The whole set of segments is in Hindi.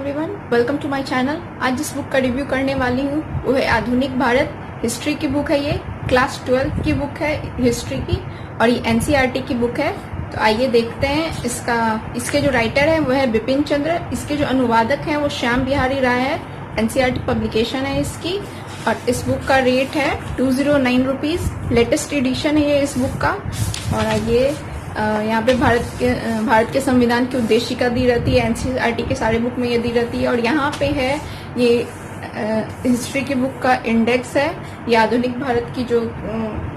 Everyone, welcome to my channel. आज जिस बुक का रिव्यू करने वाली हूँ वो है आधुनिक भारत। हिस्ट्री की बुक है, ये क्लास 12 की बुक है हिस्ट्री की, और ये एनसीईआरटी की बुक है। तो आइए देखते हैं इसके जो राइटर है वो है बिपिन चंद्र, इसके जो अनुवादक हैं वो श्याम बिहारी राय है। एनसीईआरटी पब्लिकेशन है इसकी, और इस बुक का रेट है 209 रुपीज़। लेटेस्ट एडिशन है ये इस बुक का। और आइए यहाँ पे भारत के संविधान की उद्देशिका दी रहती है, एनसीईआरटी के सारे बुक में ये दी रहती है। और यहाँ पे है ये हिस्ट्री की बुक का इंडेक्स है, ये आधुनिक भारत की जो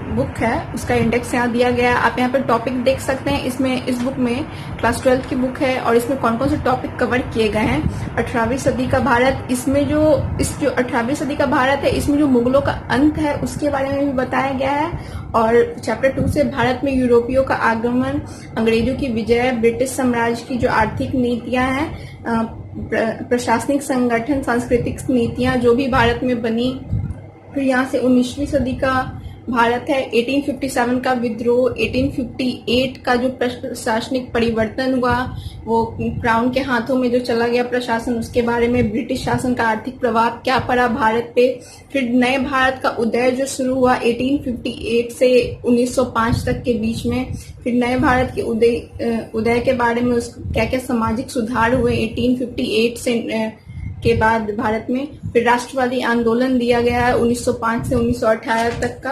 बुक है उसका इंडेक्स यहाँ दिया गया है। आप यहाँ पर टॉपिक देख सकते हैं। इस बुक में क्लास 12 की बुक है और इसमें कौन कौन से टॉपिक कवर किए गए हैं। 18वीं सदी का भारत, इसमें जो 18वीं सदी का भारत है इसमें जो मुगलों का अंत है उसके बारे में भी बताया गया है। और चैप्टर 2 से भारत में यूरोपियों का आगमन, अंग्रेजों की विजय, ब्रिटिश साम्राज्य की जो आर्थिक नीतियां हैं, प्रशासनिक संगठन, सांस्कृतिक नीतियां जो भी भारत में बनी। फिर यहाँ से 19वीं सदी का भारत है, 1857 का विद्रोह, 1858 का जो प्रशासनिक परिवर्तन हुआ वो क्राउन के हाथों में जो चला गया प्रशासन, उसके बारे में, ब्रिटिश शासन का आर्थिक प्रभाव क्या पड़ा भारत पे। फिर नए भारत का उदय जो शुरू हुआ 1858 से 1905 तक के बीच में। फिर नए भारत के उदय के बारे में क्या क्या सामाजिक सुधार हुए 1858 से के बाद भारत में। फिर राष्ट्रवादी आंदोलन दिया गया है 1905 से 1918 तक का।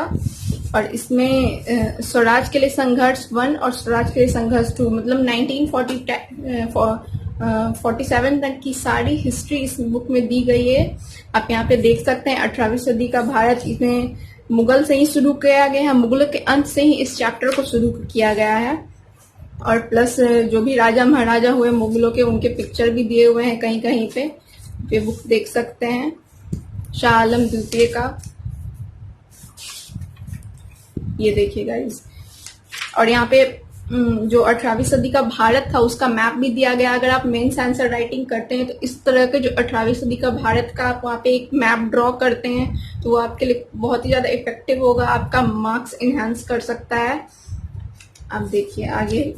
और इसमें स्वराज के लिए संघर्ष 1 और स्वराज के लिए संघर्ष 2, मतलब 1947 तक की सारी हिस्ट्री इस बुक में दी गई है। आप यहाँ पे देख सकते हैं 18वीं सदी का भारत, इसमें मुगल से ही शुरू किया गया है, मुगलों के अंत से ही इस चैप्टर को शुरू किया गया है। और प्लस जो भी राजा महाराजा हुए मुगलों के, उनके पिक्चर भी दिए हुए हैं कहीं कहीं पे बुक देख सकते हैं। शाह आलम द्वितीय का ये देखिएगा इस। और यहाँ पे जो 18वीं सदी का भारत था उसका मैप भी दिया गया। अगर आप मेंस आंसर राइटिंग करते हैं तो इस तरह के जो 18वीं सदी का भारत का आप वहाँ पे एक मैप ड्रॉ करते हैं तो वो आपके लिए बहुत ही ज्यादा इफेक्टिव होगा, आपका मार्क्स इनहेंस कर सकता है। आप देखिए आगे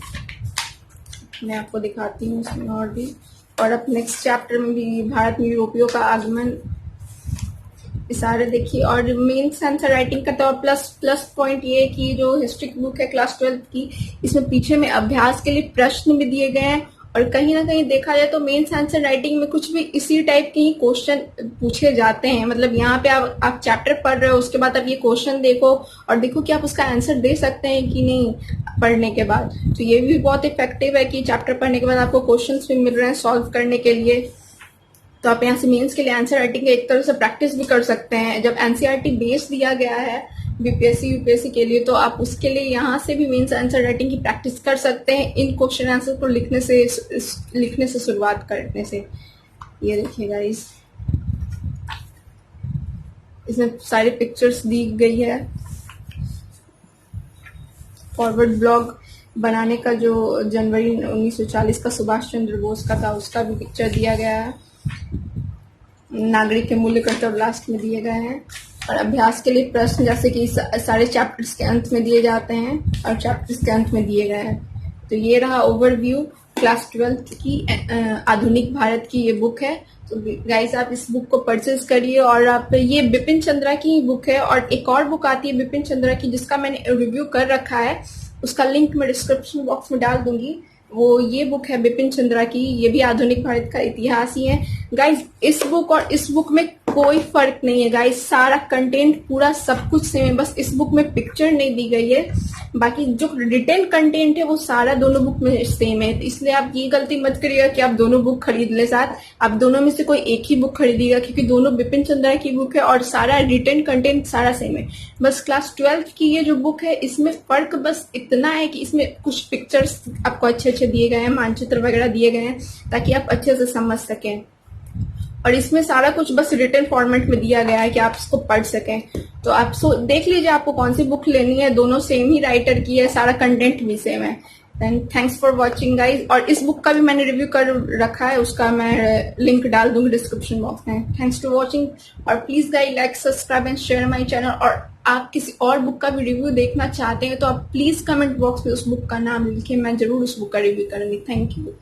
मैं आपको दिखाती हूँ इसमें और भी। और अब नेक्स्ट चैप्टर में भी भारत में यूरोपियों का आगमन सारे देखिए। और मेंस आंसर राइटिंग का तो प्लस पॉइंट ये है कि जो हिस्ट्री की बुक है क्लास 12 की, इसमें पीछे में अभ्यास के लिए प्रश्न भी दिए गए हैं। और कहीं ना कहीं देखा जाए तो मेंस आंसर राइटिंग में कुछ भी इसी टाइप के ही क्वेश्चन पूछे जाते हैं। मतलब यहाँ पे आप चैप्टर पढ़ रहे हो, उसके बाद आप ये क्वेश्चन देखो और देखो कि आप उसका आंसर दे सकते हैं कि नहीं पढ़ने के बाद। तो ये भी बहुत इफेक्टिव है कि चैप्टर पढ़ने के बाद आपको क्वेश्चंस भी मिल रहे हैं सॉल्व करने के लिए। तो आप यहाँ से मेंस के लिए आंसर राइटिंग के एक तरह से प्रैक्टिस भी कर सकते हैं। जब एनसीईआरटी बेस दिया गया है बीपीएससी यूपीएससी के लिए, तो आप उसके लिए यहाँ से भी मेंस आंसर राइटिंग की प्रैक्टिस कर सकते हैं इन क्वेश्चन आंसर को लिखने से शुरुआत करने से। ये देखिएगा इसमें सारी पिक्चर्स दी गई है। फॉरवर्ड ब्लॉग बनाने का जो जनवरी 1940 का सुभाष चंद्र बोस का था उसका भी पिक्चर दिया गया है। नागरिक के मूल्य कर्तव्य लास्ट में दिए गए हैं। और अभ्यास के लिए प्रश्न जैसे कि सारे चैप्टर्स के अंत में दिए जाते हैं और चैप्टर्स के अंत में दिए गए हैं। तो ये रहा ओवरव्यू क्लास 12 की आधुनिक भारत की ये बुक है। तो गाइस आप इस बुक को परचेज करिए। और आप ये बिपिन चंद्रा की बुक है, और एक और बुक आती है बिपिन चंद्रा की जिसका मैंने रिव्यू कर रखा है, उसका लिंक मैं डिस्क्रिप्शन बॉक्स में डाल दूंगी। वो ये बुक है बिपिन चंद्रा की, ये भी आधुनिक भारत का इतिहास ही है। गाइस इस बुक और इस बुक में कोई फर्क नहीं है गाइस, सारा कंटेंट पूरा सब कुछ सेम है, बस इस बुक में पिक्चर नहीं दी गई है। बाकी जो रिटेन कंटेंट है वो सारा दोनों बुक में सेम है। इसलिए आप ये गलती मत करिएगा कि आप दोनों बुक खरीद ले साथ। आप दोनों में से कोई एक ही बुक खरीदिएगा, क्योंकि दोनों बिपिन चंद्रा की बुक है और सारा रिटेन कंटेंट सारा सेम है। बस क्लास 12 की ये जो बुक है इसमें फर्क बस इतना है कि इसमें कुछ पिक्चर्स आपको अच्छे अच्छे दिए गए हैं, मानचित्र वगैरह दिए गए हैं ताकि आप अच्छे से समझ सकें। और इसमें सारा कुछ बस रिटन फॉर्मेट में दिया गया है कि आप इसको पढ़ सकें। तो आप देख लीजिए आपको कौन सी बुक लेनी है, दोनों सेम ही राइटर की है, सारा कंटेंट भी सेम है। Then thanks for watching guys. और इस बुक का भी मैंने रिव्यू कर रखा है, उसका मैं लिंक डाल दूंगी डिस्क्रिप्शन बॉक्स में। Thanks to watching. और please guys like subscribe and share my channel. और आप किसी और बुक का भी रिव्यू देखना चाहते हैं तो आप प्लीज कमेंट बॉक्स में उस बुक का नाम लिखिए, मैं जरूर उस बुक का रिव्यू करूंगी। Thank you.